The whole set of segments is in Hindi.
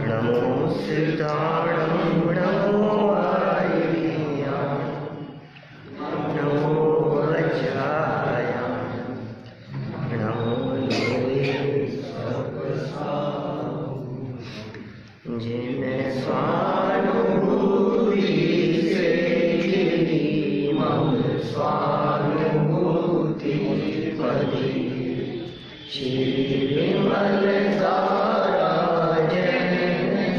नमो सिद्धाणं नमो आर्यां नमो वज्रायां नमो जिन स्वानुभूति से मम स्वानुभूति पदी श्री विमल सारा जन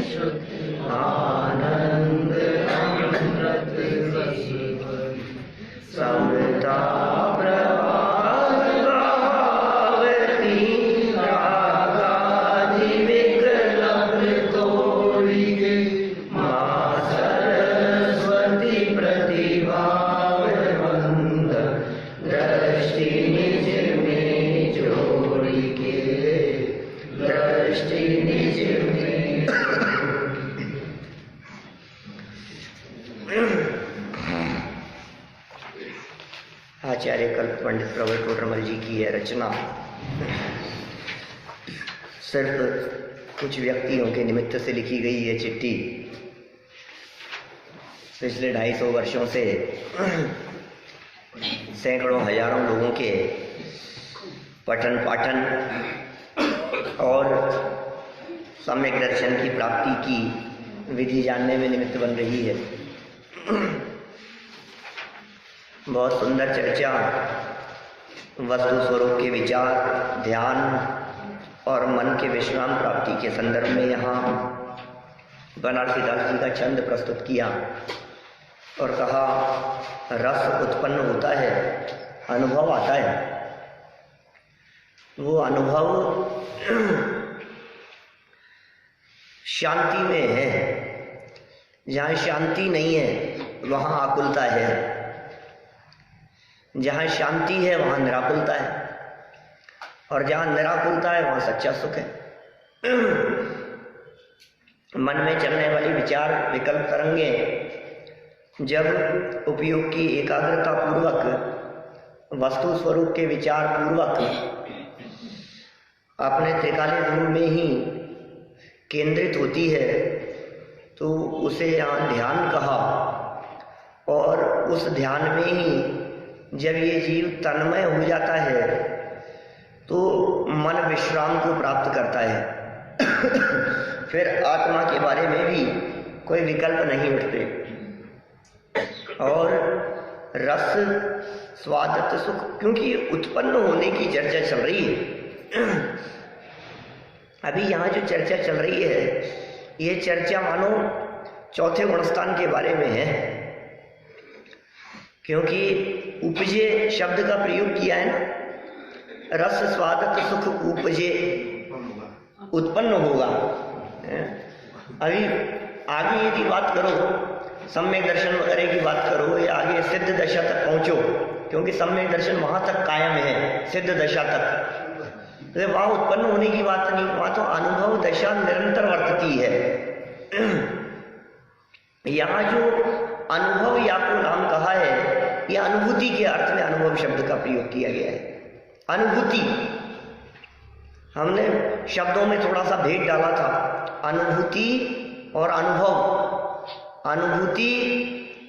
शुद्ध आनंद अमृत रस समता प्रभावती रागादि विकल्प तोड़िए माँ सरस्वती प्रतिभा वंद दृष्टि निज में जोड़ी के दृष्टि निज में। आचार्य कल्प पंडित प्रवर टोडरमल जी की यह रचना सिर्फ कुछ व्यक्तियों के निमित्त से लिखी गई है चिट्ठी। पिछले 250 वर्षों से सैकड़ों हजारों लोगों के पठन पाठन और सम्यक दर्शन की प्राप्ति की विधि जानने में निमित्त बन रही है। बहुत सुंदर चर्चा वस्तु स्वरूप के विचार, ध्यान और मन के विश्राम प्राप्ति के संदर्भ में यहाँ बनारसी दास जी का छंद प्रस्तुत किया और कहा रस उत्पन्न होता है, अनुभव आता है। वो अनुभव शांति में है। जहाँ शांति नहीं है वहाँ आकुलता है, जहाँ शांति है वहाँ निराकुलता है, और जहाँ निराकुलता है वहाँ सच्चा सुख है। मन में चलने वाली विचार विकल्प तरंगे जब उपयोग की एकाग्रता पूर्वक वस्तु स्वरूप के विचार पूर्वक अपने त्रिकालीन रूप में ही केंद्रित होती है तो उसे यहाँ ध्यान कहा। और उस ध्यान में ही जब ये जीव तन्मय हो जाता है तो मन विश्राम को प्राप्त करता है। फिर आत्मा के बारे में भी कोई विकल्प नहीं उठते और रस स्वादत सुख, क्योंकि उत्पन्न होने की चर्चा चल रही है। अभी यहाँ जो चर्चा चल रही है ये चर्चा मानो चौथे गुणस्थान के बारे में है, क्योंकि उपजे शब्द का प्रयोग किया है ना। रस स्वादत सुख उपजे, उत्पन्न होगा। अभी आगे यदि बात करो सम्यक दर्शन वगैरह की बात करो या आगे सिद्ध दशा तक पहुंचो, क्योंकि सम्यक दर्शन वहां तक कायम है, सिद्ध दशा तक। तो वहां उत्पन्न होने की बात नहीं, वहां तो अनुभव दशा निरंतर वर्तती है। यहाँ जो अनुभव या को नाम कहा है यह अनुभूति के अर्थ में अनुभव शब्द का प्रयोग किया गया है। अनुभूति, हमने शब्दों में थोड़ा सा भेद डाला था, अनुभूति और अनुभव। अनुभूति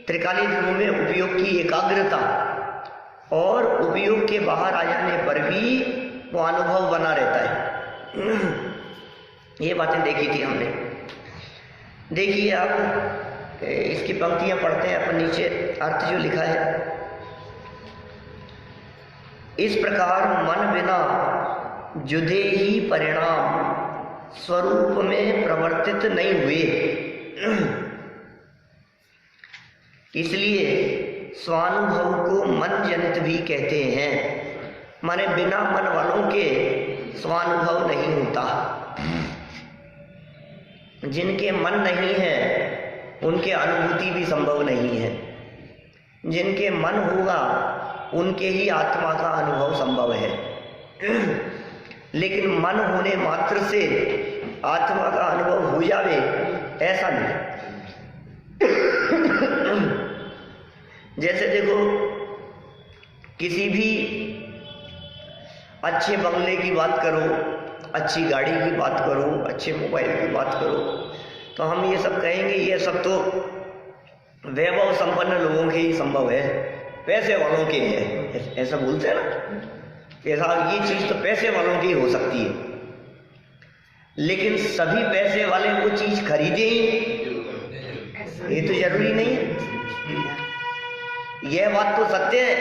त्रिकालीन रूप में उपयोग की एकाग्रता, और उपयोग के बाहर आ जाने पर भी वो अनुभव बना रहता है। ये बातें देखी थी हमने। देखिए आप इसकी पंक्तियां पढ़ते हैं अपन, नीचे अर्थ जो लिखा है, इस प्रकार मन बिना जुदे ही परिणाम स्वरूप में प्रवर्तित नहीं हुए, इसलिए स्वानुभव को मन जनित भी कहते हैं। माने बिना मन वालों के स्वानुभव नहीं होता। जिनके मन नहीं है उनके अनुभूति भी संभव नहीं है। जिनके मन होगा उनके ही आत्मा का अनुभव संभव है। लेकिन मन होने मात्र से आत्मा का अनुभव हो जावे ऐसा नहीं। जैसे देखो किसी भी अच्छे बंगले की बात करो, अच्छी गाड़ी की बात करो, अच्छे मोबाइल की बात करो, तो हम ये सब कहेंगे ये सब तो वैभव संपन्न लोगों के ही संभव है, पैसे वालों के है, ऐसा बोलते हैं ना, ऐसा ये चीज तो पैसे वालों की हो सकती है। लेकिन सभी पैसे वाले वो चीज खरीदे ही ये तो जरूरी नहीं है। यह बात तो सत्य है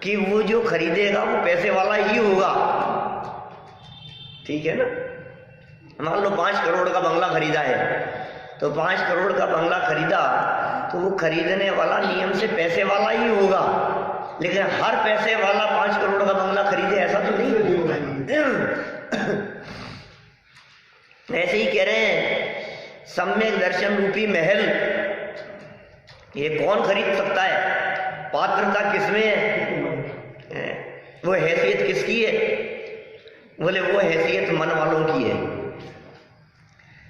कि वो जो खरीदेगा वो पैसे वाला ही होगा, ठीक है ना। मान लो 5 करोड़ का बंगला खरीदा है, तो 5 करोड़ का बंगला खरीदा तो वो खरीदने वाला नियम से पैसे वाला ही होगा, लेकिन हर पैसे वाला 5 करोड़ का बंगला खरीदे ऐसा तो नहीं होगा। ऐसे ही कह रहे हैं सम्यक दर्शन रूपी महल ये कौन खरीद सकता है, पात्रता किसमें है, वो हैसियत किसकी है? बोले वो हैसियत मन वालों की है।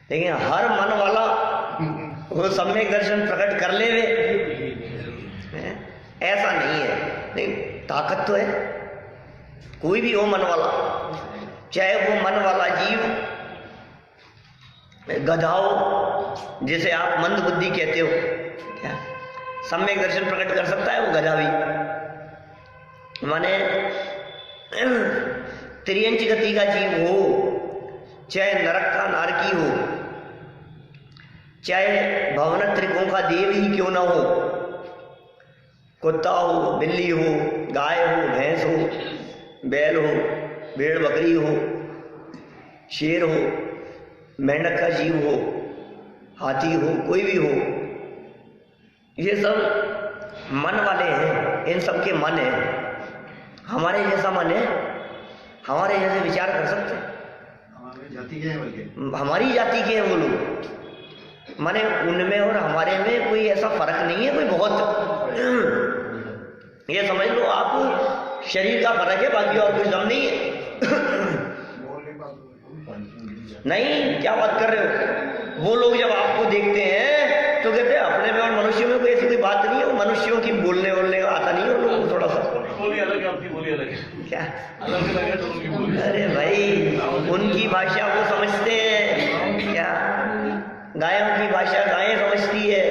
लेकिन हर मन वाला वो सम्यक दर्शन प्रकट कर ले वे, ऐसा नहीं है। नहीं, ताकत तो है, कोई भी हो मन वाला, चाहे वो मन वाला जीव गधा हो, जिसे आप मंद बुद्धि कहते हो, क्या सम्यक दर्शन प्रकट कर सकता है वो गधा भी। माने त्रियंच गति का जीव हो, चाहे नरक का नारकी हो, चाहे भवन त्रिकों का देव ही क्यों ना हो, कुत्ता हो, बिल्ली हो, गाय हो, भैंस हो, बैल हो, भेड़ बकरी हो, शेर हो, मेंढक का जीव हो, हाथी हो, कोई भी हो, ये सब मन वाले हैं, इन सब के मन है। हमारे जैसा मन है, हमारे जैसे विचार कर सकते हैं, हमारी जाति के हैं वो लोग। माने उनमें और हमारे में कोई ऐसा फर्क नहीं है, कोई बहुत ये समझ लो आप, शरीर का फर्क है, बाकी और कोई दम नहीं है। नहीं, क्या बात कर रहे हो? वो लोग जब आपको देखते हैं तो कहते हैं अपने में और मनुष्यों में कोई ऐसी कोई बात नहीं है, वो मनुष्यों की बोलने का आता नहीं है उन लोगों को, थोड़ा सा बोली अलग है, आपकी बोली अलग है। क्या अलग है तो उनकी बोली? अरे भाई, उनकी भाषा वो समझते हैं क्या? गायों की भाषा गायें समझती है,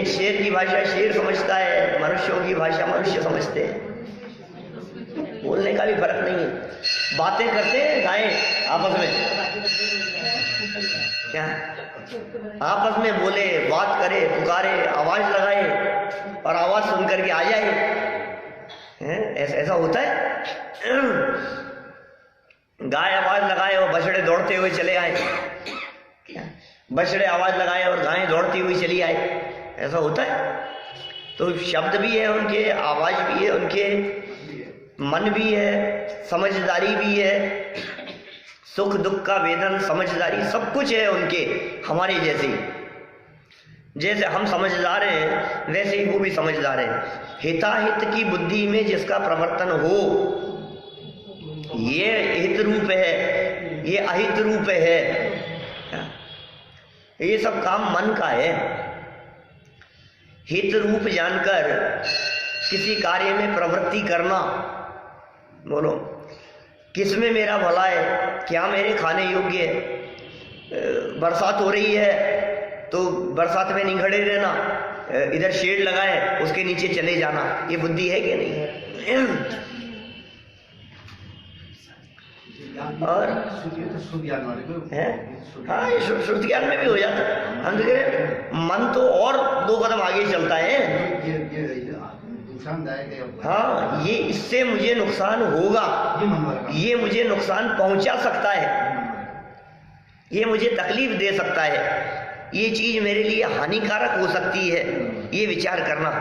शेर की भाषा शेर समझता है, मनुष्यों की भाषा मनुष्य समझते हैं। बोलने का भी फर्क नहीं है, बातें करते हैं गायें आपस में, क्या आपस में बोले, बात करे, पुकारे, आवाज लगाए और आवाज सुन करके आ जाए, ऐसा होता है? गाय आवाज लगाए और बछड़े दौड़ते हुए चले आए, बछड़े आवाज लगाए और गायें दौड़ती हुई चली आए, ऐसा होता है? तो शब्द भी है उनके, आवाज भी है उनके, मन भी है, समझदारी भी है, सुख दुख का वेदन, समझदारी सब कुछ है उनके, हमारे जैसे। जैसे हम समझदार हैं वैसे ही वो भी समझदार है। हिताहित की बुद्धि में जिसका प्रवर्तन हो, ये हित रूप है, ये अहित रूप है, ये सब काम मन का है। हित रूप जानकर किसी कार्य में प्रवृत्ति करना, बोलो किसमें मेरा भला है, क्या मेरे खाने योग्य है, बरसात हो रही है तो बरसात में नहीं खड़े रहना, इधर शेड लगाए उसके नीचे चले जाना, ये बुद्धि है कि नहीं है? और है, हाँ, ये श्रुति ज्ञान में भी हो जाता है। हम कह रहे मन तो और 2 कदम आगे चलता है। हाँ, ये इससे मुझे नुकसान होगा, ये मुझे नुकसान पहुंचा सकता है, ये मुझे तकलीफ दे सकता है, ये चीज मेरे लिए हानिकारक हो सकती है, ये विचार करना।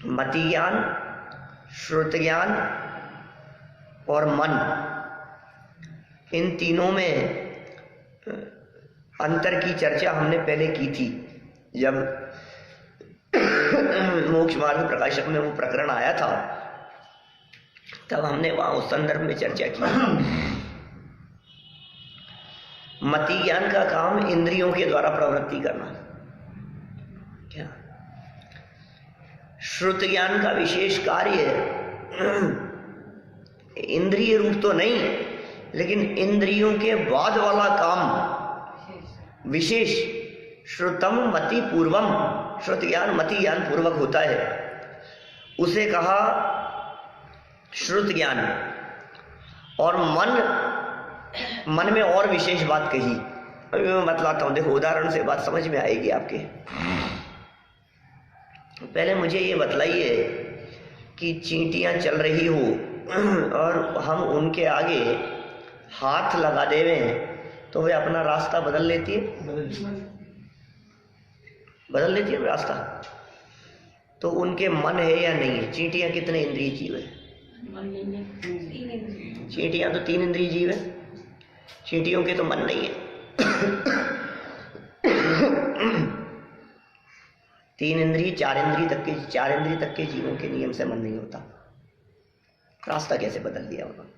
मति ज्ञान, श्रुति ज्ञान और मन, इन तीनों में अंतर की चर्चा हमने पहले की थी, जब मोक्ष मार्ग प्रकाशक में वो प्रकरण आया था, तब हमने वहां उस संदर्भ में चर्चा की। मति ज्ञान का काम इंद्रियों के द्वारा प्रवृत्ति करना, क्या श्रुत ज्ञान का विशेष कार्य इंद्रिय रूप तो नहीं, लेकिन इंद्रियों के बाद वाला काम विशेष श्रुतम मति पूर्वम, श्रुत ज्ञान मति ज्ञान पूर्वक होता है, उसे कहा श्रुत ज्ञान। और मन में और विशेष बात कही। अभी मैं बतलाता हूं, देखो उदाहरण से बात समझ में आएगी आपके। पहले मुझे ये बतलाइए कि चींटियां चल रही हो और हम उनके आगे हाथ लगा देवे तो वे अपना रास्ता बदल लेती है, बदल लेती है रास्ता। तो उनके मन है या नहीं है? चींटियां कितने इंद्रिय जीव है? चींटियां तो 3 इंद्रिय जीव है, चींटियों के तो मन नहीं है। 3 इंद्रिय 4 इंद्रिय तक के जीवों के नियम से मन नहीं होता। रास्ता कैसे बदल दिया उन्होंने?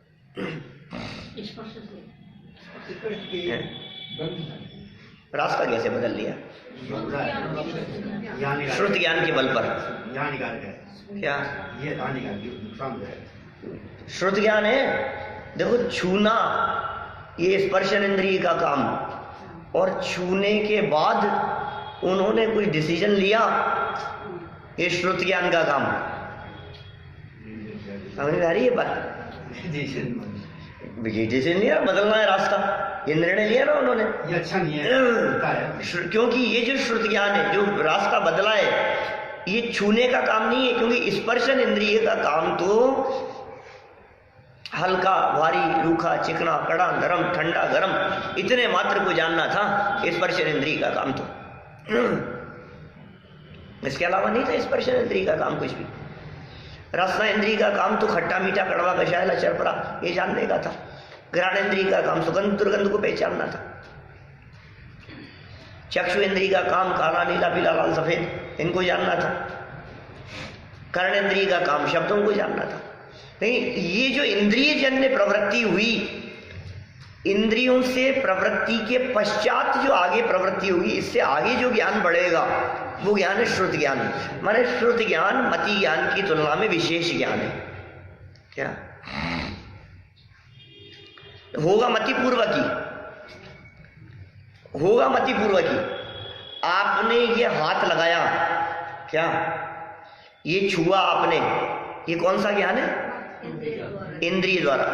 रास्ता कैसे बदल दिया? श्रुत ज्ञान के बल पर। क्या श्रुत ज्ञान है? देखो छूना ये स्पर्शन इंद्रिय का काम, और छूने के बाद उन्होंने कुछ डिसीजन लिया, ये श्रुत ज्ञान का काम। समझ में आ रही है बात? डिसीजन लिया, बदलना है रास्ता, ये निर्णय लिया ना उन्होंने। ये अच्छा नहीं है, क्योंकि ये जो श्रुत ज्ञान है, जो रास्ता बदला है, ये छूने का काम नहीं है। क्योंकि स्पर्शन इंद्रिय का काम तो हल्का भारी रूखा चिकना कड़ा नरम ठंडा गरम इतने मात्र को जानना था, स्पर्शन इंद्रिय का काम तो। इसके अलावा नहीं था स्पर्शन इंद्रिय का काम कुछ भी। रसना इंद्रिय का काम तो खट्टा मीठा कड़वा कषायला चरपरा ये जानने का था। घ्राण इंद्रिय का काम सुगंध दुर्गंध को पहचानना था। चक्षु इंद्रिय का काम काला नीला पीला लाल सफेद इनको जानना था। कर्ण इंद्रिय का काम शब्दों को जानना था। नहीं, ये जो इंद्रिय जन्य प्रवृत्ति हुई, इंद्रियों से प्रवृत्ति के पश्चात जो आगे प्रवृत्ति होगी, इससे आगे जो ज्ञान बढ़ेगा वो ज्ञान है श्रुत ज्ञान। माने श्रुत ज्ञान मति ज्ञान की तुलना में विशेष ज्ञान है। क्या होगा? मति पूर्वक ही होगा, मति पूर्वक ही। आपने ये हाथ लगाया, क्या ये छुआ आपने, ये कौन सा ज्ञान है? इंद्रिय द्वारा,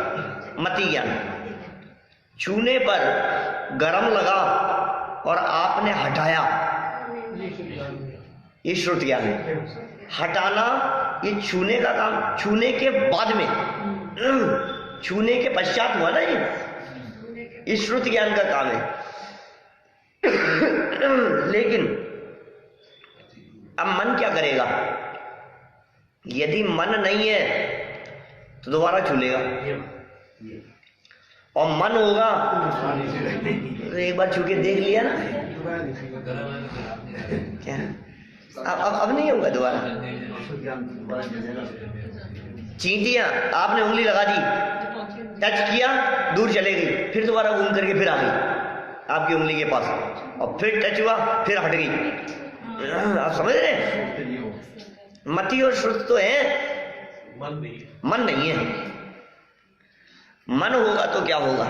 मति ज्ञान। छूने पर गरम लगा और आपने हटाया, ये श्रुत ज्ञान है। हटाना ये छूने का काम, छूने के बाद में, छूने के पश्चात हुआ ना, ये श्रुत ज्ञान का काम है। लेकिन अब मन क्या करेगा? यदि मन नहीं है तो दोबारा छू लेगा, और मन होगा तो एक बार छू के देख लिया ना, क्या अब नहीं होगा दोबारा। चींटियां आपने उंगली लगा दी, टच किया, दूर चले गई, फिर दोबारा घूम करके फिर आ गई आपकी उंगली के पास, और फिर टच हुआ, फिर हट गई। आप समझ रहे हैं? मति और श्रुत तो है, मन नहीं है। मन होगा तो क्या होगा?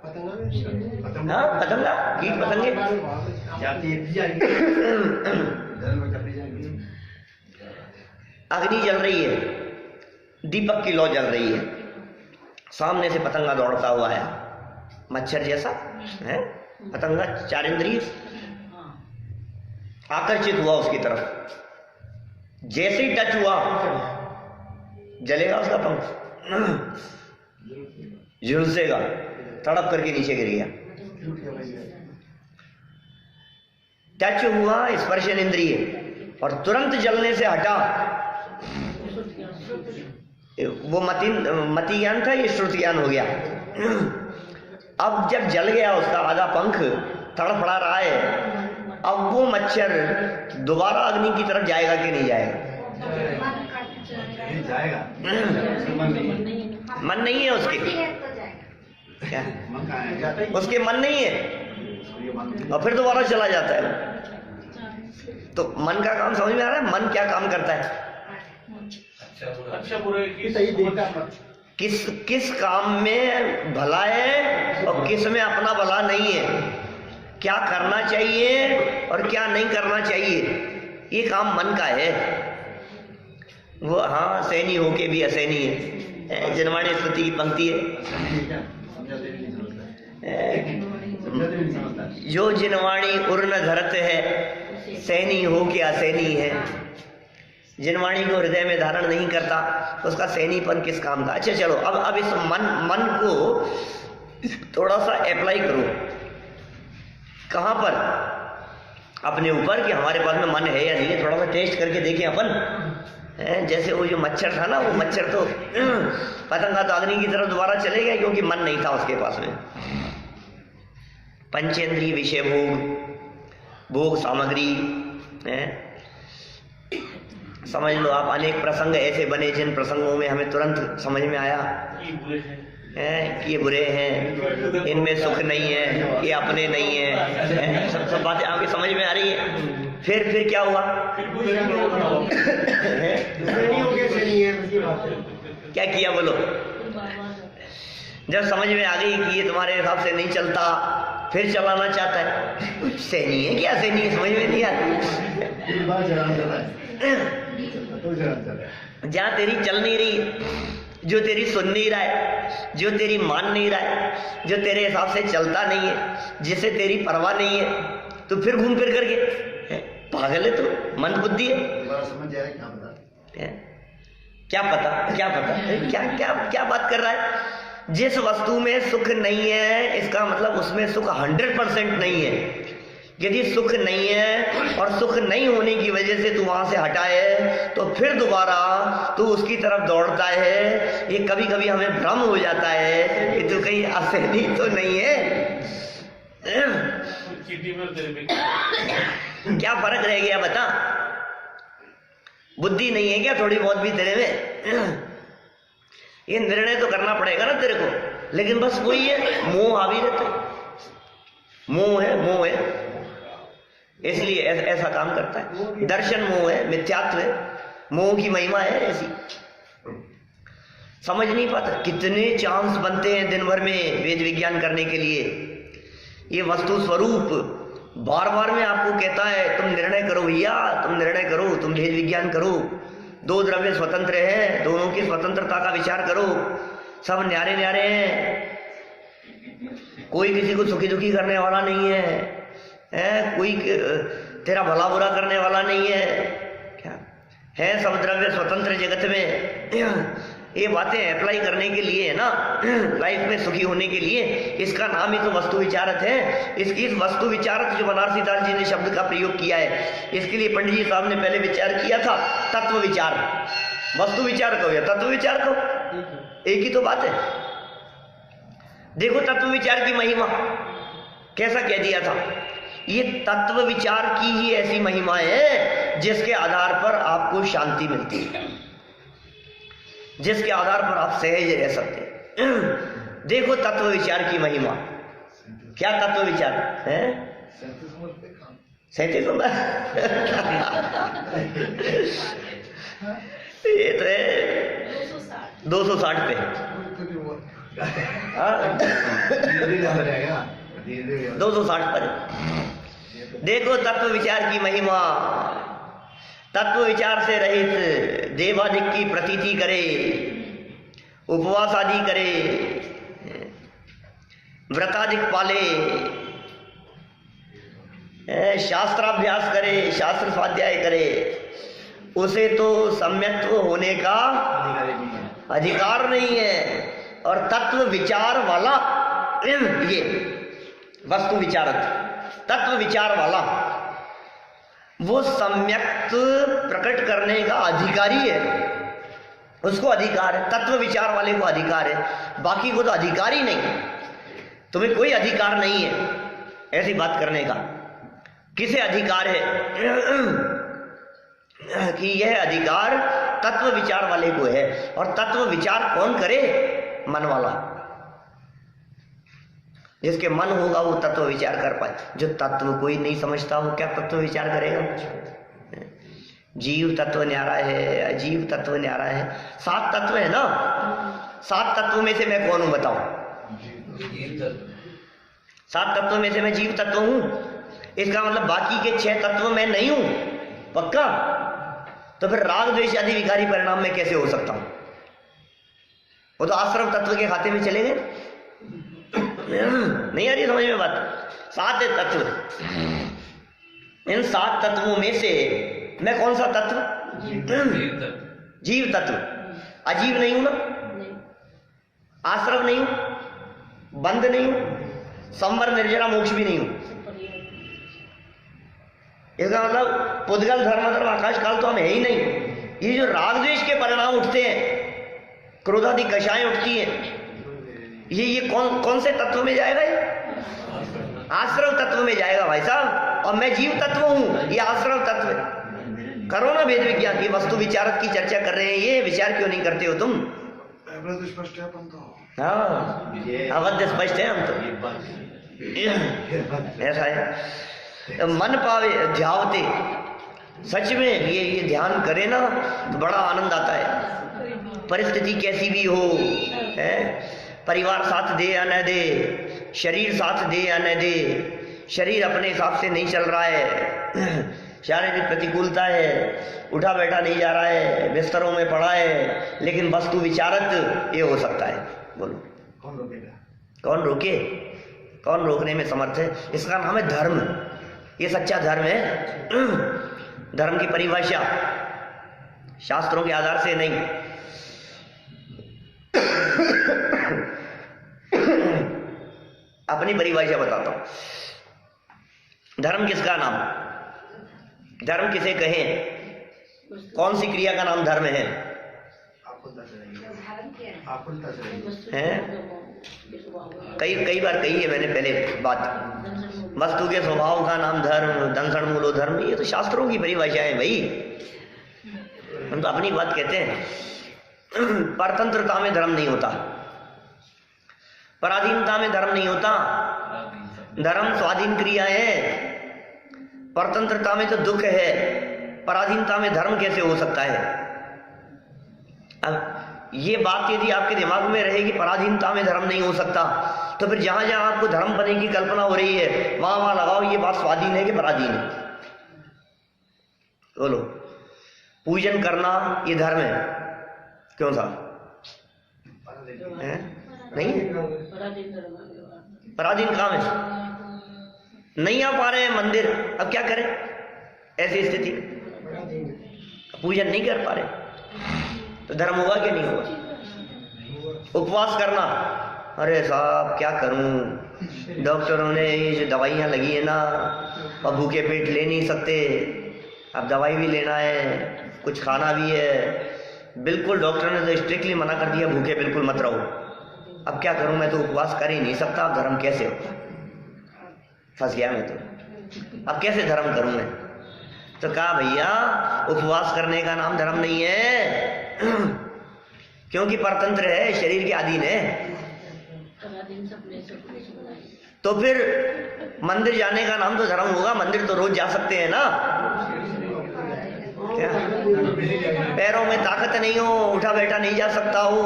हाँ, पतंगा, कीट पतंगे अग्नि जल रही है, दीपक की लौ जल रही है, सामने से पतंगा दौड़ता हुआ आया, मच्छर जैसा है पतंगा, 4 इंद्रिय आकर्षित हुआ उसकी तरफ। जैसे ही टच हुआ जलेगा उसका पंख, झुलसेगा, तड़प करके नीचे गिर गया। टच हुआ स्पर्शन इंद्रिय और तुरंत जलने से हटा, वो मति ज्ञान था, ये श्रुत ज्ञान हो गया। अब जब जल गया उसका आधा पंख तड़फड़ा रहा है, अब वो मच्छर दोबारा अग्नि की तरफ जाएगा कि नहीं जाएगा? मन नहीं है उसके, क्या उसके मन नहीं है, और फिर दोबारा चला जाता है। तो मन का काम समझ में आ रहा है? मन क्या काम करता है? अच्छा बुरे की सही देखा, किस किस काम में भला है और किस में अपना भला नहीं है, क्या करना चाहिए और क्या नहीं करना चाहिए, ये काम मन का है। वो हाँ सैनी होके भी असैनी है। जनवाणी स्तुति की पंक्ति है, जो जिनवाणी उर्न धरत है सैनी हो के असैनी है। जिनवाणी को हृदय में धारण नहीं करता तो उसका सैनीपन किस काम का। अच्छा चलो अब इस मन को थोड़ा सा अप्लाई करो। कहाँ पर? अपने ऊपर कि हमारे पास में मन है या नहीं है, थोड़ा सा टेस्ट करके देखें अपन। जैसे वो जो मच्छर था ना, वो मच्छर तो पतंगा तो अग्नि की तरफ दोबारा चले गया क्योंकि मन नहीं था उसके पास में। पंचेंद्रिय विषय भोग सामग्री है। समझ लो आप, अनेक प्रसंग ऐसे बने जिन प्रसंगों में हमें तुरंत समझ में आया कि ये बुरे हैं, इनमें सुख नहीं है, ये अपने नहीं है, सब बातें आपकी समझ में आ रही है। फिर क्या हुआ? क्या किया बोलो? जब समझ में आ गई कि ये तुम्हारे हिसाब से नहीं चलता, फिर चलाना चाहता है। सैनी है क्या सैनी है, समझ में नहीं आती। जहाँ तेरी चल नहीं रही, जो तेरी सुन नहीं रहा है, जो तेरी मान नहीं रहा है, जो तेरे हिसाब से चलता नहीं है, जिसे तेरी परवाह नहीं है, तो फिर घूम फिर करके पागल है तो मन बुद्धि है। समझ जाए क्या पता, क्या पता क्या बात कर रहा है? जिस वस्तु में सुख नहीं है इसका मतलब उसमें सुख 100% नहीं है। यदि सुख नहीं है और सुख नहीं होने की वजह से तू वहां से हटा है तो फिर दोबारा तू उसकी तरफ दौड़ता है। ये कभी कभी हमें भ्रम हो जाता है कि तू कहीं असैनी तो नहीं है। क्या फर्क रह गया बता? बुद्धि नहीं है क्या थोड़ी बहुत भी तेरे में? ये निर्णय तो करना पड़ेगा ना तेरे को। लेकिन बस वही है, मोह हावी रहता, मोह है इसलिए ऐसा काम करता है। दर्शन मोह है, मिथ्यात्व है, मोह की महिमा है ऐसी। समझ नहीं पाता कितने चांस बनते हैं दिन भर में वेद विज्ञान करने के लिए। ये वस्तु स्वरूप बार बार में आपको कहता है तुम निर्णय करो भैया, तुम निर्णय करो, तुम भेद विज्ञान करो। दो द्रव्य स्वतंत्र हैं, दोनों की स्वतंत्रता का विचार करो। सब न्यारे न्यारे हैं, कोई किसी को सुखी दुखी करने वाला नहीं है, कोई तेरा भला बुरा करने वाला नहीं है। क्या है? सब द्रव्य स्वतंत्र जगत में। ये बातें अप्लाई करने के लिए है ना, लाइफ में सुखी होने के लिए। इसका नाम ही तो वस्तु विचारत है। इस वस्तु विचारत जो बनारसी दास जी ने शब्द का प्रयोग किया है, इसके लिए पंडित जी साहब ने पहले विचार किया था तत्व विचार। वस्तु विचार कहो या तत्व विचार कहो, एक ही तो बात है। देखो तत्व विचार की महिमा कैसा कह दिया था। ये तत्व विचार की ही ऐसी महिमा है जिसके आधार पर आपको शांति मिलती है, जिसके आधार पर आप सहज रह सकते हैं। देखो तत्व विचार की महिमा। क्या तत्व विचार है? 37 होगा। ये तो है 260 पे। 260 पर। देखो तत्व विचार की महिमा। तत्व विचार से रहित देवादिक की प्रतीति करे, उपवास आदि करे, व्रतादिक पाले, शास्त्राभ्यास करे, शास्त्र स्वाध्याय करे, उसे तो सम्यक्त्व होने का अधिकार नहीं है। और तत्व विचार वाला, ये वस्तु विचारक तत्व विचार वाला, वो सम्यक्त प्रकट करने का अधिकारी है। उसको अधिकार है, तत्व विचार वाले को अधिकार है, बाकी को तो अधिकार ही नहीं। तुम्हें कोई अधिकार नहीं है ऐसी बात करने का। किसे अधिकार है? कि यह अधिकार तत्व विचार वाले को है। और तत्व विचार कौन करे? मन वाला। जिसके मन होगा वो तत्व विचार कर पाए। जो तत्व कोई नहीं समझता वो क्या तत्व विचार करेगा? जीव तत्व न्यारा है, अजीव तत्व न्यारा है। 7 तत्व है ना, 7 तत्वों में से मैं कौन हूं बताओ? 7 तत्वों में से मैं जीव तत्व हूं। इसका मतलब बाकी के 6 तत्व मैं नहीं हूं, पक्का? तो फिर राग द्वेष आदि विकारी परिणाम में कैसे हो सकता हूं? वो तो आश्रम तत्व के खाते में चले गए। नहीं आ रही समझ में बात? 7 तत्व, इन 7 तत्वों में से मैं कौन सा तत्व? जीव तत्व। अजीव नहीं हूं ना, आश्रम नहीं हूं, बंध नहीं हूं, संवर निर्जरा मोक्ष भी नहीं हूं। इसका मतलब पुद्गल धर्म धर्म आकाश काल तो हम है ही नहीं। ये जो राग द्वेष के परिणाम उठते हैं, क्रोधादि कषाएं उठती हैं, ये कौन से तत्व में जाएगा? ये आश्रम तत्व में जाएगा भाई साहब। और मैं जीव तत्व हूं, ये आश्रम तत्व है। करो ना वेद विज्ञान की वस्तु विचारक की चर्चा कर रहे हैं, ये विचार क्यों नहीं करते हो तुम? स्पष्ट है अपन तो। हाँ, अवध स्पष्ट है हम तो। ऐसा है, मन पावे ध्यावते। सच में ये ध्यान करे ना तो बड़ा आनंद आता है। परिस्थिति कैसी भी हो, है, परिवार साथ दे या न दे, शरीर साथ दे या न दे, शरीर अपने हिसाब से नहीं चल रहा है, शारीरिक प्रतिकूलता है, उठा बैठा नहीं जा रहा है, बिस्तरों में पड़ा है, लेकिन वस्तु विचारक ये हो सकता है। बोलो कौन रोकेगा? कौन रोके? कौन रोकने में समर्थ है? इसका नाम है धर्म। ये सच्चा धर्म है। धर्म की परिभाषा शास्त्रों के आधार से नहीं। अपनी परिभाषा बताता हूं। धर्म किसका नाम? धर्म किसे कहें? कौन सी क्रिया का नाम धर्म है? कई बार कही है मैंने पहले बात। वस्तु के स्वभाव का नाम धर्म, दंसण मूलो धर्म, ये तो शास्त्रों की परिभाषा है भाई। हम तो अपनी बात कहते हैं। परतंत्रता में धर्म नहीं होता, पराधीनता में धर्म नहीं होता। धर्म स्वाधीन क्रिया है। परतंत्रता में तो दुख है, पराधीनता में धर्म कैसे हो सकता है? अब ये बात यदि आपके दिमाग में रहेगी पराधीनता में धर्म नहीं हो सकता, तो फिर जहां जहां आपको धर्म बनने की कल्पना हो रही है वहां वहां लगाओ ये बात स्वाधीन है कि पराधीन है। बोलो, पूजन करना ये धर्म है, क्यों था? नहीं, पराधीन काम है। नहीं आ पा रहे हैं मंदिर, अब क्या करें? ऐसी स्थिति पूजन नहीं कर पा रहे तो धर्म होगा कि नहीं होगा? उपवास करना, अरे साहब क्या करूं, डॉक्टरों ने ये जो दवाइयां लगी है ना, अब भूखे पेट ले नहीं सकते, अब दवाई भी लेना है, कुछ खाना भी है। बिल्कुल डॉक्टर ने तो स्ट्रिक्टली मना कर दिया भूखे बिल्कुल मत रहो। अब क्या करूं, मैं तो उपवास कर ही नहीं सकता, अब धर्म कैसे होगा? फंस गया मैं तो। अब कैसे धर्म करूं मैं? तो कहा भैया उपवास करने का नाम धर्म नहीं है, क्योंकि परतंत्र है, शरीर के अधीन है। तो फिर मंदिर जाने का नाम तो धर्म होगा। मंदिर तो रोज जा सकते हैं ना। क्या पैरों में ताकत नहीं हो, उठा बैठा नहीं जा सकता हो,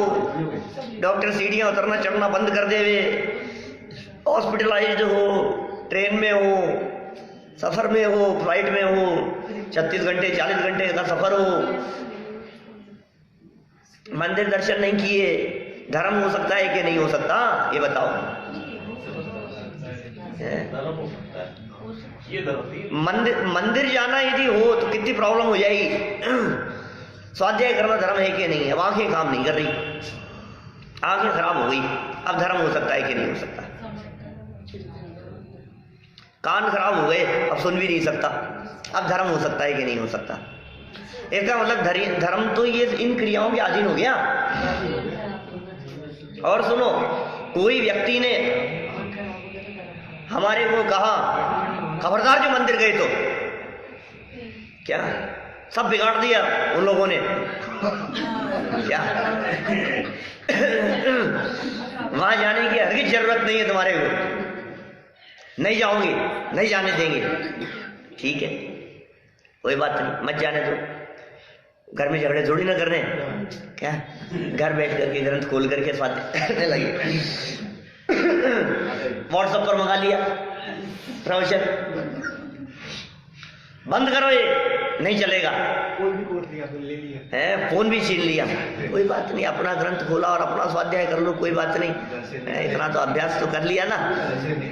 डॉक्टर सीढ़ियां उतरना चढ़ना बंद कर देवे, हॉस्पिटलाइज्ड हो, ट्रेन में हो, सफर में हो, फ्लाइट में हो, 36 घंटे 40 घंटे का सफर हो, मंदिर दर्शन नहीं किए, धर्म हो सकता है कि नहीं हो सकता? ये बताओ। मंदिर जाना यदि हो तो कितनी प्रॉब्लम हो जाएगी। स्वाध्याय करना धर्म है कि नहीं है? अब आंखें काम नहीं कर रही, आंखें खराब हो गई, अब धर्म हो सकता है कि नहीं हो सकता? कान खराब हो गए, अब सुन भी नहीं सकता, अब धर्म हो सकता है कि नहीं हो सकता? इसका मतलब धर्म तो ये इन क्रियाओं के अधीन हो गया। और सुनो, कोई व्यक्ति ने हमारे को कहा खबरदार जो मंदिर गए तो क्या सब बिगाड़ दिया उन लोगों ने, क्या वहां जाने की हरगिज जरूरत नहीं है तुम्हारे को, नहीं जाओगे, नहीं जाने देंगे। ठीक है, कोई बात नहीं, मत जाने दो। घर में झगड़े थोड़ी ना करने, क्या घर बैठ करके ग्रंथ खोल करके स्वाध्याय करने लगे। व्हाट्सएप पर मंगा लिया प्रवचन, बंद करो ये नहीं चलेगा, कोई भी कोर्स लिया तो ले लिया है, फोन भी छीन लिया, कोई बात नहीं, अपना ग्रंथ खोला और अपना स्वाध्याय कर लो, कोई बात नहीं, इतना तो अभ्यास तो कर लिया ना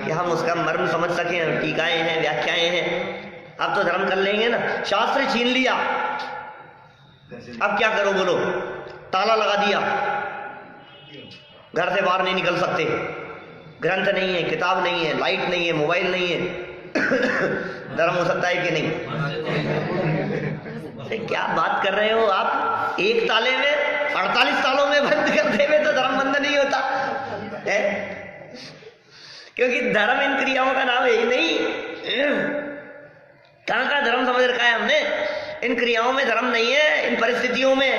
कि हम उसका मर्म समझ सकें, टीकाएं हैं, व्याख्याएं हैं, अब तो धर्म कर लेंगे ना। शास्त्र छीन लिया, अब क्या करो बोलो, ताला लगा दिया, घर से बाहर नहीं निकल सकते, ग्रंथ नहीं है, किताब नहीं है, लाइट नहीं है, मोबाइल नहीं है, धर्म हो सकता है कि नहीं? अरे क्या बात कर रहे हो आप, एक ताले में 48 तालों में बंद करते हुए तो धर्म बंद नहीं होता है, क्योंकि धर्म इन क्रियाओं का नाम है ही नहीं। कहाँ का धर्म समझ रखा है हमने, इन क्रियाओं में धर्म नहीं है, इन परिस्थितियों में,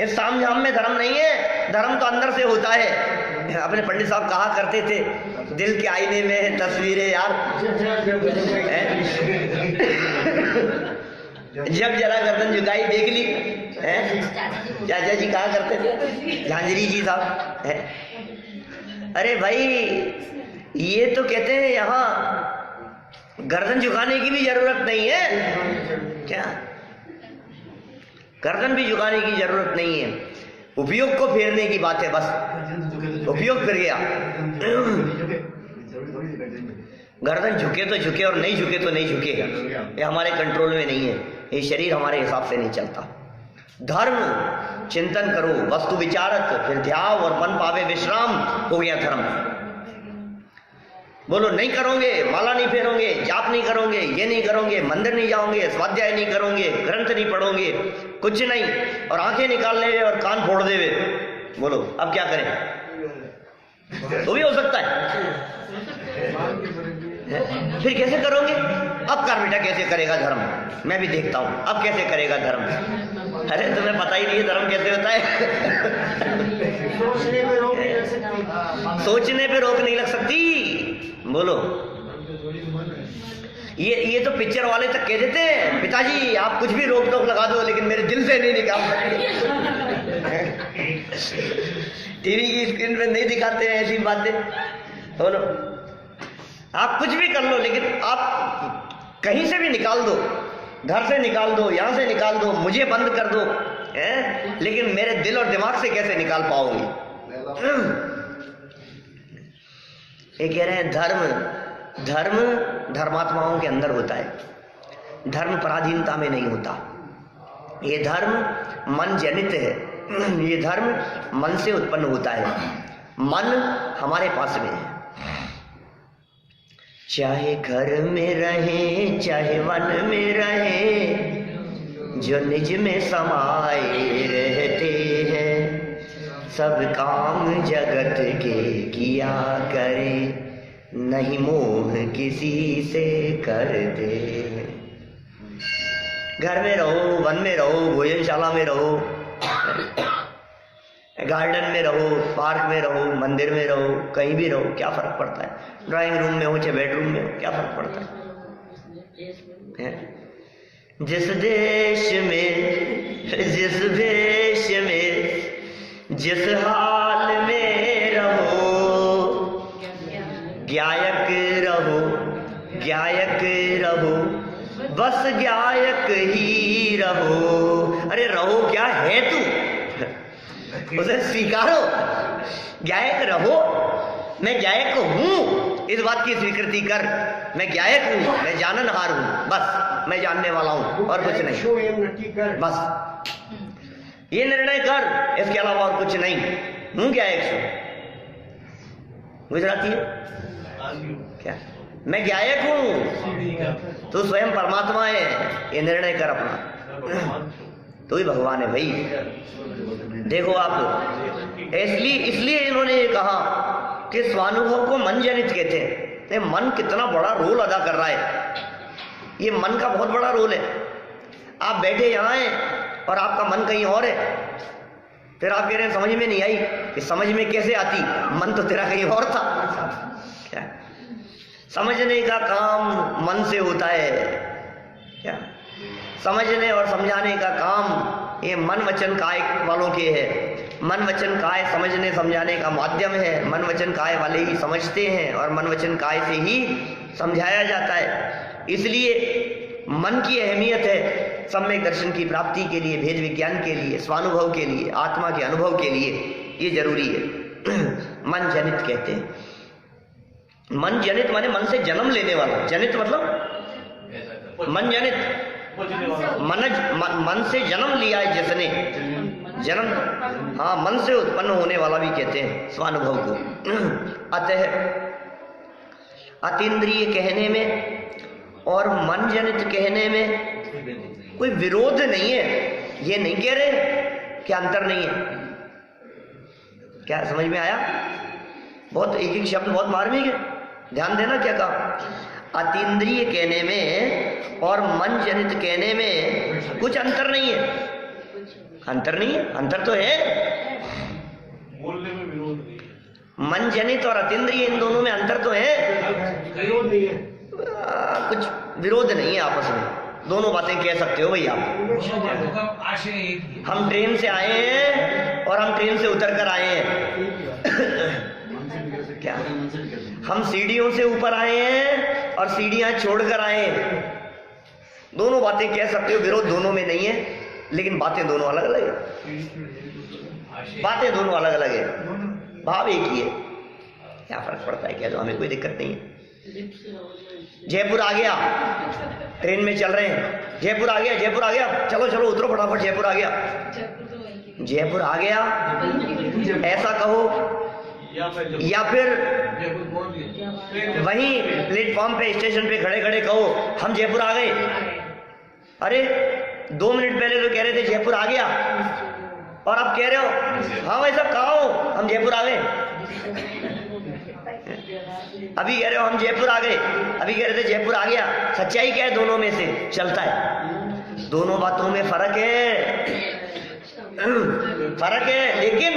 इस सामझाम में धर्म नहीं है, धर्म तो अंदर से होता है। अपने पंडित साहब कहा करते थे, दिल के आईने में है तस्वीरें यार, जब जरा गर्दन झुकाई देख ली है, चाचा जी कहा करते थे, झांझरी जी साहब है। अरे भाई ये तो कहते हैं यहाँ गर्दन झुकाने की भी जरूरत नहीं है, क्या गर्दन भी झुकाने की जरूरत नहीं है, उपयोग को फेरने की बात है, बस उपयोग फिर गया। गर्दन झुके तो झुके और नहीं झुके तो नहीं झुके, ये हमारे कंट्रोल में नहीं है, ये शरीर हमारे हिसाब से नहीं चलता। धर्म चिंतन करो, वस्तु विचारत, फिर ध्यान और मन पावे विश्राम, हो गया धर्म। बोलो नहीं करोगे, माला नहीं फेरोगे, जाप नहीं करोगे, ये नहीं करोगे, मंदिर नहीं जाओगे, स्वाध्याय नहीं करोगे, ग्रंथ नहीं पढ़ोगे, कुछ नहीं, और आंखें निकाल ले और कान फोड़ देवे, बोलो अब क्या करें? तो भी हो सकता है। फिर कैसे करोगे? अब कर बेटा, कैसे करेगा धर्म, मैं भी देखता हूं, अब कैसे करेगा धर्म। अरे तुम्हें पता ही नहीं है धर्म कैसे होता है। सोचने पे रोक नहीं लग सकती, बोलो। ये तो पिक्चर वाले तक कह देते हैं, पिताजी आप कुछ भी रोक टोक लगा दो लेकिन मेरे दिल से नहीं निकाल सकते। टीवी की स्क्रीन पे नहीं दिखाते हैं ऐसी बातें, बोलो आप कुछ भी कर लो लेकिन आप कहीं से भी निकाल दो, घर से निकाल दो, यहां से निकाल दो, मुझे बंद कर दो, है? लेकिन मेरे दिल और दिमाग से कैसे निकाल पाओगे? ये कह रहे हैं धर्म धर्मात्माओं के अंदर होता है, धर्म पराधीनता में नहीं होता। ये धर्म मन जनित है, ये धर्म मन से उत्पन्न होता है, मन हमारे पास में है। चाहे घर में रहे चाहे वन में रहे, जो निज में समाये रहते हैं, सब काम जगत के किया करे, नहीं मोह किसी से करते। घर में रहो, वन में रहो, भोजनशाला में रहो, गार्डन में रहो, पार्क में रहो, मंदिर में रहो, कहीं भी रहो, क्या फर्क पड़ता है? ड्राइंग रूम में हो चाहे बेडरूम में हो, क्या फर्क पड़ता है? जिस देश में, जिस भेष में, जिस हाल में रहो, गायक रहो, गायक रहो, बस गायक ही रहो। अरे रहो क्या है तू, उसे स्वीकारो। गायक रहो, मैं गायक हूं, इस बात की स्वीकृति कर, मैं गायक हूं, मैं जाननहार हूं, बस मैं जानने वाला हूं और कुछ नहीं, बस ये निर्णय कर, इसके अलावा और कुछ नहीं। हूं गायक हूं, गुजराती है क्या, मैं गायक हूं, तू स्वयं परमात्मा है, ये निर्णय कर अपना, तू ही भगवान है भाई। देखो आप, इसलिए इन्होंने ये कहा कि स्वानुभव को मन जनित कहते हैं। मन कितना बड़ा रोल अदा कर रहा है, ये मन का बहुत बड़ा रोल है। आप बैठे यहाँ हैं और आपका मन कहीं और है, फिर आप कह रहे हैं समझ में नहीं आई, कि समझ में कैसे आती, मन तो तेरा कहीं और था। क्या समझने का काम मन से होता है क्या? समझने और समझाने का काम ये मन वचन काय वालों के है। मन वचन काय समझने समझाने का माध्यम है। मन वचन काय वाले ही समझते हैं और मन वचन काय से ही समझाया जाता है। इसलिए मन की अहमियत है सम्यक दर्शन की प्राप्ति के लिए, भेद विज्ञान के लिए, स्वानुभव के लिए, आत्मा के अनुभव के लिए ये जरूरी है। मन जनित कहते हैं। मन जनित माने मन से जन्म लेने वाला। जनित मतलब मन जनित, मन से जन्म लिया है जिसने, जन्म, हाँ, मन से उत्पन्न होने वाला भी कहते हैं स्वानुभव को। अतः अतीन्द्रिय कहने में और मन जनित कहने में कोई विरोध नहीं है। ये नहीं कह रहे कि अंतर नहीं है। क्या समझ में आया? बहुत एक एक शब्द बहुत मार्मिक है, ध्यान देना क्या कहा। अतीन्द्रिय कहने में और मन जनित कहने में कुछ अंतर नहीं है। अंतर नहीं है, अंतर तो है, बोलने में विरोध नहीं है। मन जनित और अतीन्द्रिय इन दोनों में अंतर तो है, विरोध नहीं है। कुछ विरोध नहीं है आपस में। दोनों बातें कह सकते हो भैया। हम ट्रेन से आए हैं और हम ट्रेन से उतर कर आए हैं। क्या हम सीढ़ियों से ऊपर आए हैं और सीढ़ियां छोड़कर आए हैं। दोनों बातें कह सकते हो, विरोध दोनों में नहीं है, लेकिन बातें दोनों अलग अलग है। बातें दोनों अलग अलग है, भाव एक ही है। क्या फर्क पड़ता है? क्या तो हमें कोई दिक्कत नहीं है। जयपुर आ गया, ट्रेन में चल रहे हैं, जयपुर आ गया, जयपुर आ गया, चलो चलो उतरो फटाफट, जयपुर आ गया, जयपुर आ गया ऐसा कहो, या फिर वहीं प्लेटफॉर्म पे स्टेशन पे खड़े खड़े कहो हम जयपुर आ गए। अरे 2 मिनट पहले तो कह रहे थे जयपुर आ गया और अब कह रहे हो हाँ भाई साहब कहाँ हो, हम जयपुर आ गए। अभी कह रहे हो हम जयपुर आ गए, अभी कह रहे थे जयपुर आ गया। सच्चाई क्या है दोनों में से? चलता है, दोनों बातों में फर्क है, फर्क है, लेकिन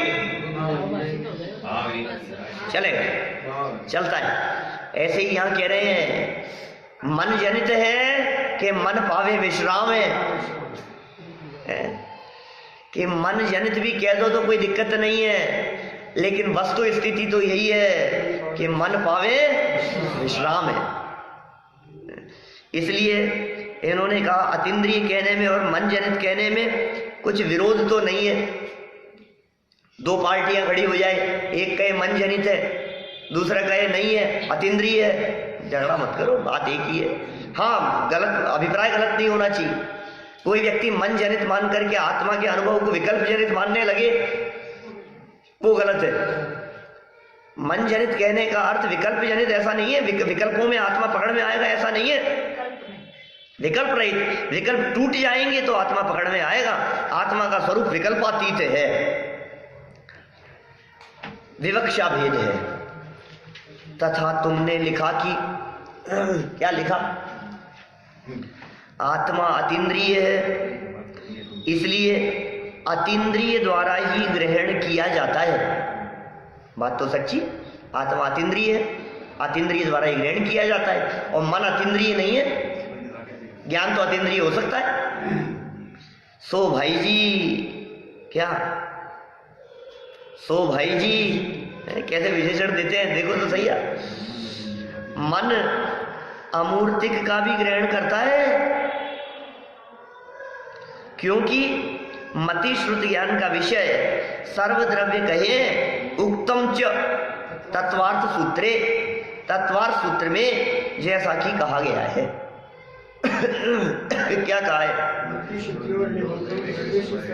चलेगा, चलता है। ऐसे ही यहां कह रहे हैं मन जनित है कि मन पावे विश्राम है, कि मन जनित भी कह दो तो कोई दिक्कत नहीं है, लेकिन वस्तु स्थिति तो यही है कि मन पावे विश्राम है। इसलिए इन्होंने कहा अतीन्द्रिय कहने में और मन जनित कहने में कुछ विरोध तो नहीं है। दो पार्टियां खड़ी हो जाए, एक कहे मन जनित है, दूसरा कहे नहीं है अतीन्द्रिय है, झगड़ा मत करो, बात एक ही है। हाँ, गलत अभिप्राय गलत नहीं होना चाहिए। कोई व्यक्ति मन जनित मान करके आत्मा के अनुभव को विकल्प जनित मानने लगे, वो गलत है। मन जनित कहने का अर्थ विकल्प जनित ऐसा नहीं है, विकल्पों में आत्मा पकड़ में आएगा ऐसा नहीं है। विकल्प रहित, विकल्प टूट जाएंगे तो आत्मा पकड़ में आएगा। आत्मा का स्वरूप विकल्पातीत है, विवक्षा भेद है। तथा तुमने लिखा कि क्या लिखा? आत्मा अतीन्द्रिय है, इसलिए अतीन्द्रिय द्वारा ही ग्रहण किया जाता है। बात तो सच्ची, आत्मा अतीन्द्रिय है, अतीन्द्रिय द्वारा ही ग्रहण किया जाता है। और मन अतीन्द्रिय नहीं है, ज्ञान तो अतीन्द्रिय हो सकता है। सो भाई जी, क्या सो भाई जी कैसे विशेषण देते हैं, देखो तो सही है। मन अमूर्तिक का भी ग्रहण करता है, क्योंकि मति श्रुति ज्ञान का विषय सर्वद्रव्य कहे उक्तम च तत्वार्थ सूत्रे, तत्वार्थ सूत्र में जैसा कि कहा गया है। क्या कहा है?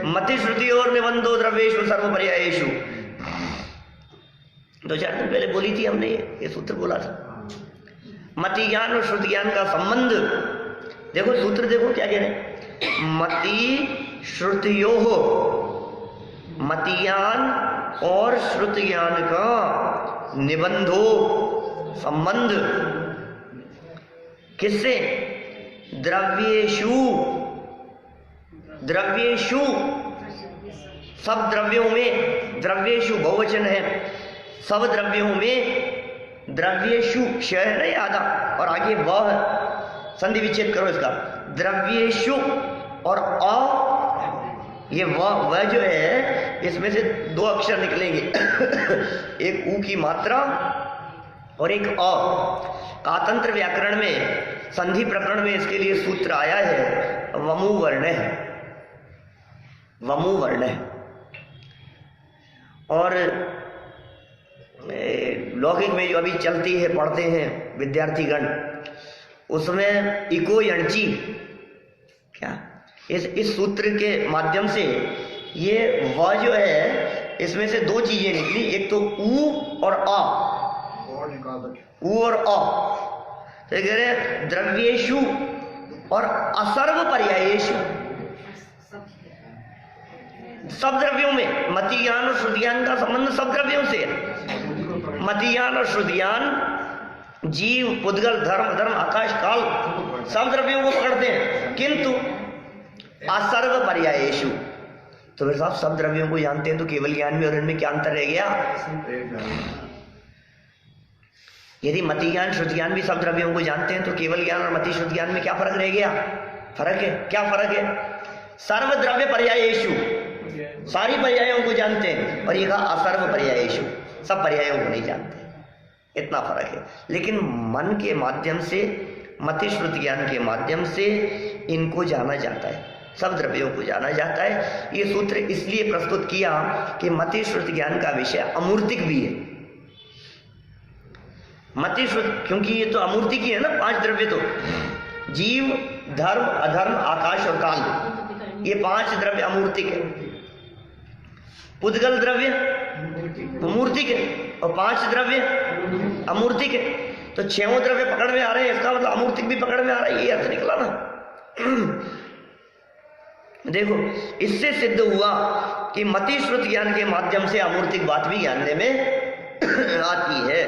मति श्रुति और निबंधो द्रव्येषु सर्वपर्यायेषु। 2-4 दिन पहले बोली थी हमने, ये सूत्र बोला था। मति ज्ञान और श्रुति ज्ञान का संबंध देखो, सूत्र देखो क्या कह रहे हैं। मति श्रुतियोः, मति ज्ञान और श्रुति ज्ञान का निबंधो संबंध किससे? द्रव्येषु, द्रव्येषु सब द्रव्यों में, द्रव्येषु बहुवचन है, सब द्रव्यों में द्रव्येषु शय नहीं आधा और आगे वह, संधि विच्छेद करो इसका, द्रव्येषु और ये वह जो है इसमें से दो अक्षर निकलेंगे एक ऊ की मात्रा और एक अ। कातंत्र व्याकरण में संधि प्रकरण में इसके लिए सूत्र आया है वमु वर्ण है, वमु वर्ण है। और लौकिक में जो अभी चलती है पढ़ते हैं विद्यार्थीगण, उसमें इको यणची क्या इस सूत्र के माध्यम से ये व जो है इसमें से दो चीजें निकली, एक तो ऊ और अ, ऊ और अ। तो कह रहे द्रव्येषु और असर्व पर्यायेषु, सब द्रव्यों में मतियान और श्रुतियान का संबंध सब द्रव्यों से है। मतियान और श्रुतियान जीव पुद्गल धर्म धर्म आकाश काल सब द्रव्यों को पकड़ते हैं, किंतु असर्व पर्यायेषु। तो फिर साहब सब द्रव्यों को जानते हैं तो केवल ज्ञान में और इनमें क्या अंतर रह गया? यदि मति ज्ञान श्रुति ज्ञान भी सब द्रव्यों को जानते हैं तो केवल ज्ञान और मति श्रुति ज्ञान में क्या फर्क रह गया? फर्क है, क्या फर्क है? सर्व द्रव्य पर्यायेषु, सारी पर्यायों को जानते हैं, और ये कहा असर्व पर्यायेषु, सब पर्यायों को नहीं जानते। इतना फर्क है। लेकिन मन के माध्यम से, मति श्रुति ज्ञान के माध्यम से इनको जाना जाता है, सब द्रव्यों को जाना जाता है। ये सूत्र इसलिए प्रस्तुत किया कि मति श्रुति ज्ञान का विषय अमूर्तिक भी है। मति श्रुति, क्योंकि ये तो अमूर्तिक ही है ना, पांच द्रव्य तो जीव धर्म अधर्म आकाश और काल, ये पांच द्रव्य अमूर्तिक है। पुद्गल द्रव्य मूर्तिक है और पांच द्रव्य अमूर्तिक है। तो छहों द्रव्य पकड़ में आ रहे हैं, इसका मतलब अमूर्तिक भी पकड़ में आ रहा है, ये अर्थ निकला ना। देखो, इससे सिद्ध हुआ कि मति श्रुति ज्ञान के माध्यम से अमूर्तिक बात भी जानने में आती है।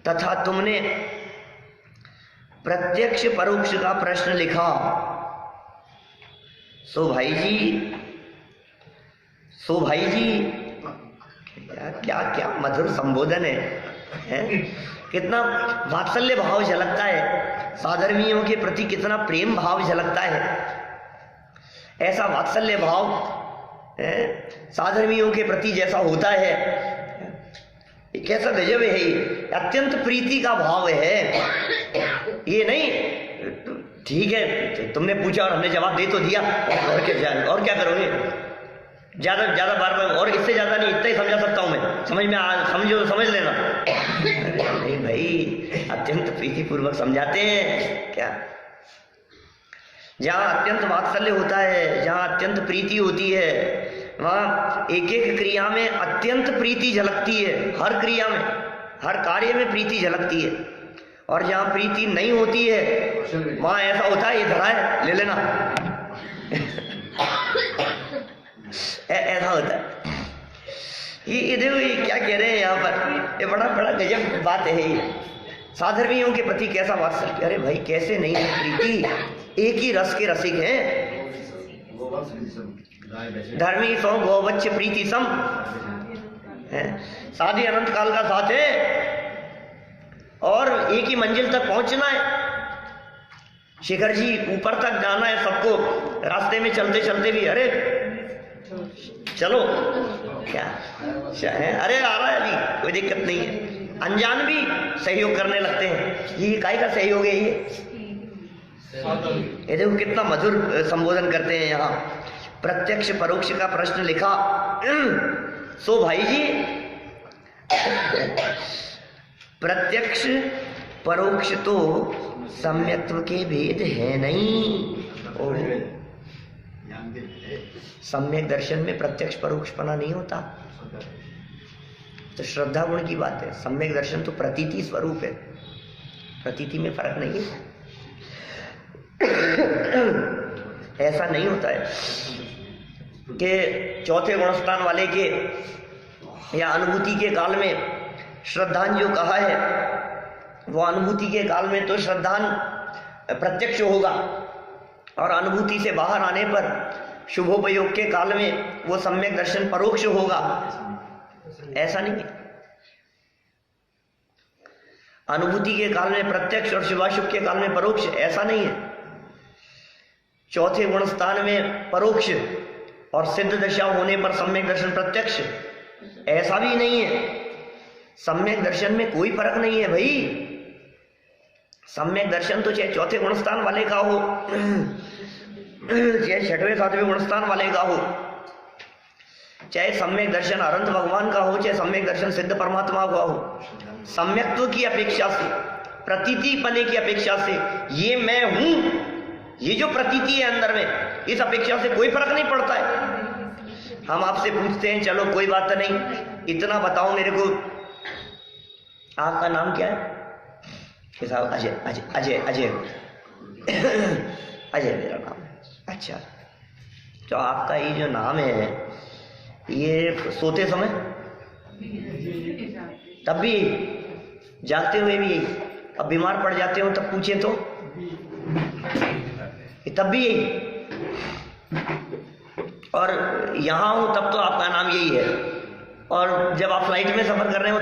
तथा तुमने प्रत्यक्ष परोक्ष का प्रश्न लिखा, सो भाई जी क्या क्या मधुर संबोधन है? कितना वात्सल्य भाव झलकता है, साधर्मियों के प्रति कितना प्रेम भाव झलकता है। ऐसा वात्सल्य भाव साधर्मियों के प्रति जैसा होता है, कैसा गजब है ये, अत्यंत प्रीति का भाव है। ये नहीं ठीक है तुमने पूछा और हमने जवाब दे तो दिया, और क्या करोगे? ज्यादा बार और इससे ज्यादा नहीं, इतना ही समझा सकता हूं मैं, समझो तो समझ लेना। नहीं भाई, अत्यंत प्रीति पूर्वक समझाते हैं क्या। जहां अत्यंत वात्सल्य होता है, जहां अत्यंत प्रीति होती है, वहां एक एक क्रिया में अत्यंत प्रीति झलकती है। हर क्रिया में, हर कार्य में प्रीति झलकती है। और जहां प्रीति नहीं होती है वहां ऐसा होता है, ये धरा है ले लेना ऐसा होता है। ये देखो ये क्या कह रहे हैं यहाँ पर, ये बड़ा गजब बात है। ये साधर्मियों के प्रति कैसा वात्सल्य, अरे भाई कैसे नहीं है प्रीति, एक ही रस के रसिक हैं। धर्मी सो गोवच्छ प्रीति सम, शादी अनंत काल का साथ है और एक ही मंजिल तक पहुंचना है। शिखर जी ऊपर तक जाना है सबको, रास्ते में चलते चलते भी अरे चलो क्या है, अरे आ रहा है अभी, कोई दिक्कत नहीं है। अनजान भी सहयोग करने लगते हैं। ये काय का सहयोग है ये देखो कितना मधुर संबोधन करते हैं यहाँ। प्रत्यक्ष परोक्ष का प्रश्न लिखा, सो भाई जी प्रत्यक्ष परोक्ष तो सम्यक्त्व के भेद है नहीं। सम्यक दर्शन में प्रत्यक्ष परोक्षपना नहीं होता, तो श्रद्धा गुण की बात है। सम्यक दर्शन तो प्रतीति स्वरूप है, प्रतीति में फर्क नहीं है। ऐसा नहीं होता है कि चौथे गुणस्थान वाले के या अनुभूति के काल में श्रद्धान जो कहा है वो अनुभूति के काल में तो श्रद्धान प्रत्यक्ष होगा और अनुभूति से बाहर आने पर शुभोपयोग के काल में वो सम्यक दर्शन परोक्ष होगा। ऐसा नहीं है। अनुभूति के काल में प्रत्यक्ष और शुभाशुभ के काल में परोक्ष, ऐसा नहीं है। चौथे गुण स्थान में परोक्ष और सिद्ध दशा होने पर सम्यक दर्शन प्रत्यक्ष, ऐसा भी नहीं है। सम्यक दर्शन में कोई फर्क नहीं है भाई। सम्यक दर्शन तो चाहे चौथे गुण स्थान वाले का हो, चाहे छठवें सातवें गुण स्थान वाले का हो, चाहे सम्यक दर्शन अनंत भगवान का हो, चाहे सम्यक दर्शन सिद्ध परमात्मा का हो, सम्यक्त्व की अपेक्षा से, प्रतीति पने की अपेक्षा से, ये मैं हूं, ये जो प्रतीति है अंदर में, इस अपेक्षा से कोई फर्क नहीं पड़ता है। हम आपसे पूछते हैं, चलो कोई बात नहीं, इतना बताओ मेरे को, आपका नाम क्या है? साहब अजय। अजय अजय अजय अजय मेरा नाम है। अच्छा, तो आपका ये जो नाम है, ये सोते समय तब भी, जागते हुए भी यही, अब बीमार पड़ जाते हो तब पूछें तो तब भी यही, और यहाँ हो तब तो आपका नाम यही है, और जब आप फ्लाइट में सफर कर रहे हो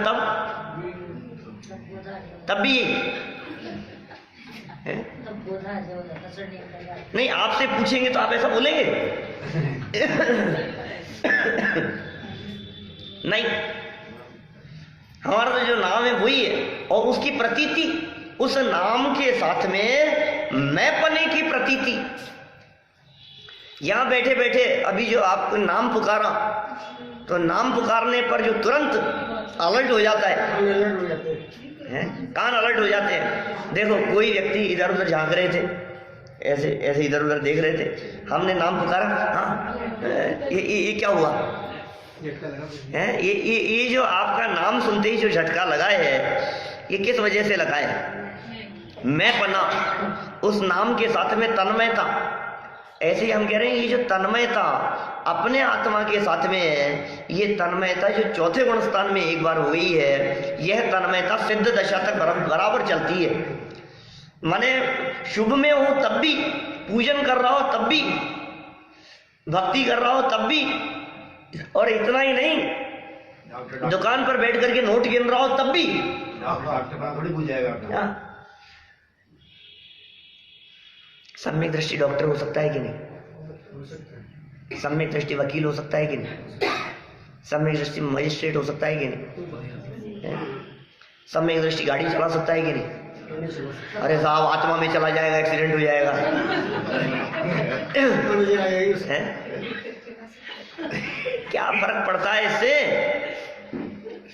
तब भी यही है? नहीं, आपसे पूछेंगे तो आप ऐसा बोलेंगे? नहीं, हमारा तो जो नाम है वही है, और उसकी प्रतीति, उस नाम के साथ में मैं पने की प्रतीति। यहां बैठे बैठे अभी जो आपको नाम पुकारा, तो नाम पुकारने पर जो तुरंत अलर्ट हो जाता है, कान अलर्ट हो जाते हैं। देखो, कोई व्यक्ति इधर उधर झांक रहे थे, ऐसे ऐसे इधर उधर देख रहे थे, हमने नाम पुकारा, हाँ ये क्या हुआ है? ये जो आपका नाम सुनते ही जो झटका लगा है, ये किस वजह से लगा है? मैं पना, उस नाम के साथ में तन्मयता। ऐसे ही हम कह रहे हैं, ये जो तन्मयता अपने आत्मा के साथ में है, ये तन्मयता जो चौथे गुण स्थान में एक बार हुई है, यह तन्मयता सिद्ध दशा तक बराबर चलती है। माने शुभ में हो तब भी, पूजन कर रहा हो तब भी, भक्ति कर रहा हो तब भी, और इतना ही नहीं, दुकान पर बैठ करके नोट गिन रहा हो तब भी। थोड़ी भूल जाएगा। सम्यक दृष्टि डॉक्टर हो सकता है कि नहीं? सम्यक दृष्टि वकील हो सकता है कि नहीं? सम्यक दृष्टि मजिस्ट्रेट हो सकता है कि नहीं? सम्यक दृष्टि गाड़ी चला सकता है कि नहीं? अरे साहब, आत्मा में चला जाएगा, एक्सीडेंट हो जाएगा। क्या फर्क पड़ता है इससे?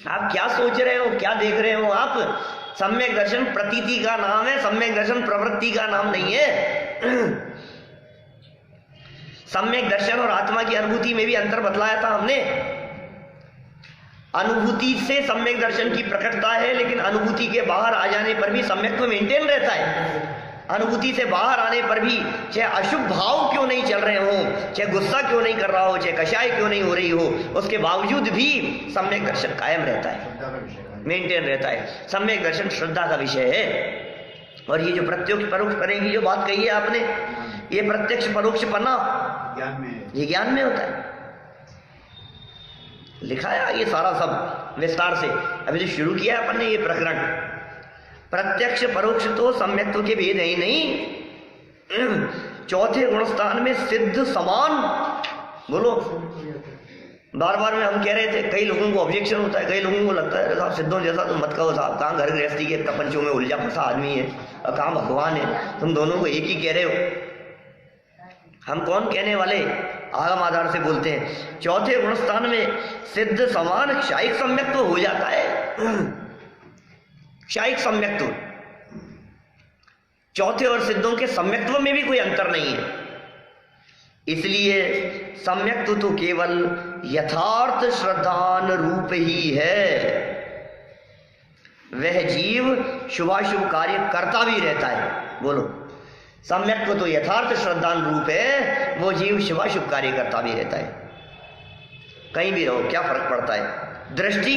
आप क्या सोच रहे हो, क्या देख रहे हो आप? सम्यक दर्शन प्रतीति का नाम है, सम्यक दर्शन प्रवृत्ति का नाम नहीं है। सम्यक दर्शन और आत्मा की अनुभूति में भी अंतर बतलाया था हमने। अनुभूति से सम्यक दर्शन की प्रकटता है, लेकिन अनुभूति के बाहर आ जाने पर भी सम्यक्त्व मेंटेन रहता है। अनुभूति से बाहर आने पर भी, चाहे अशुभ भाव क्यों नहीं चल रहे हो, चाहे गुस्सा क्यों नहीं कर रहा हो, चाहे कषाय क्यों नहीं हो रही हो, उसके बावजूद भी सम्यक दर्शन कायम रहता है, मेंटेन रहता है। सम्यक दर्शन श्रद्धा का विषय है। और ये जो प्रत्यक्ष परोक्ष पने की जो बात कही है आपने, ये प्रत्यक्ष परोक्ष पन्ना ये ज्ञान में होता है। लिखा है ये सारा सब विस्तार से, अभी जो शुरू किया है अपन ने ये प्रकरण। प्रत्यक्ष परोक्ष तो सम्यक्त्व के भेद है ही नहीं। चौथे गुण स्थान में सिद्ध समान, बोलो, बार बार में हम कह रहे थे, कई लोगों को ऑब्जेक्शन होता है, कई लोगों को लगता है साहब सिद्धों जैसा तो मत कहो साहब, कहाँ घर गृहस्थी के प्रपंचों में उलझा फंसा आदमी है और कहाँ भगवान है, तुम दोनों को एक ही कह रहे हो। हम कौन कहने वाले, आगम आधार से बोलते हैं। चौथे गुण स्थान में सिद्ध समान क्षायिक सम्यक्त्व हो जाता है। क्षायिक सम्यक्त्व, चौथे और सिद्धों के सम्यक्त्व में भी कोई अंतर नहीं है। इसलिए सम्यक्त्व तो केवल यथार्थ श्रद्धान रूप ही है। वह जीव शुभाशुभ कार्य करता भी रहता है। बोलो, सम्यक्त्व तो यथार्थ श्रद्धान रूप है, वो जीव शुभाशुभ कार्य करता भी रहता है। कहीं भी रहो, क्या फर्क पड़ता है? दृष्टि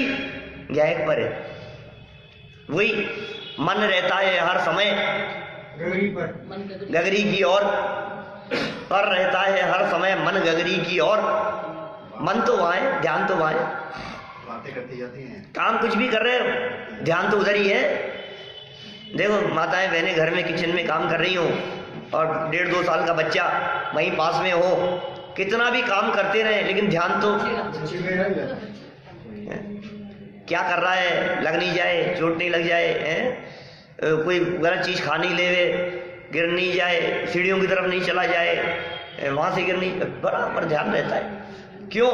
या एक पर है, वही मन रहता है हर समय गगरी की ओर, पर रहता है हर समय मन गगरी की ओर। मन तो वहां है, ध्यान तो वहां है, बातें करती जाती हैं, काम कुछ भी कर रहे हो, ध्यान तो उधर ही है। देखो, माताएं बहनें घर में किचन में काम कर रही हो, और 1.5-2 साल का बच्चा वहीं पास में हो, कितना भी काम करते रहे लेकिन ध्यान तो क्या कर रहा है, लग नहीं जाए, चोट नहीं लग जाए, कोई गलत चीज़ खा नहीं लेवे, गिर नहीं जाए, सीढ़ियों की तरफ नहीं चला जाए, वहाँ से गिर नहीं, बराबर ध्यान रहता है। क्यों?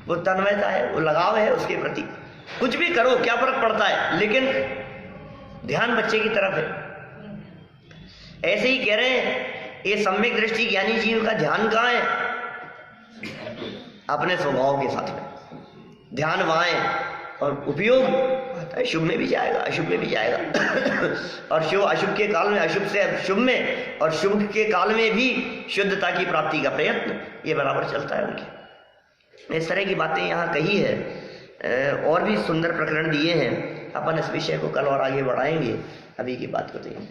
वो तन्मयता है, वो लगाव है उसके प्रति। कुछ भी करो क्या फर्क पड़ता है, लेकिन ध्यान बच्चे की तरफ है। ऐसे ही कह रहे हैं ये सम्यक दृष्टि ज्ञानी जीव का ध्यान कहाँ है? अपने स्वभाव के साथ में ध्यान वहाँ है, और उपयोग शुभ में भी जाएगा, अशुभ में भी जाएगा और शुभ अशुभ के काल में, अशुभ से शुभ में, और शुभ के काल में भी शुद्धता की प्राप्ति का प्रयत्न ये बराबर चलता है उनके। इस तरह की बातें यहाँ कही है, और भी सुंदर प्रकरण दिए हैं। अपन इस विषय को कल और आगे बढ़ाएंगे, अभी की बात को तो यहीं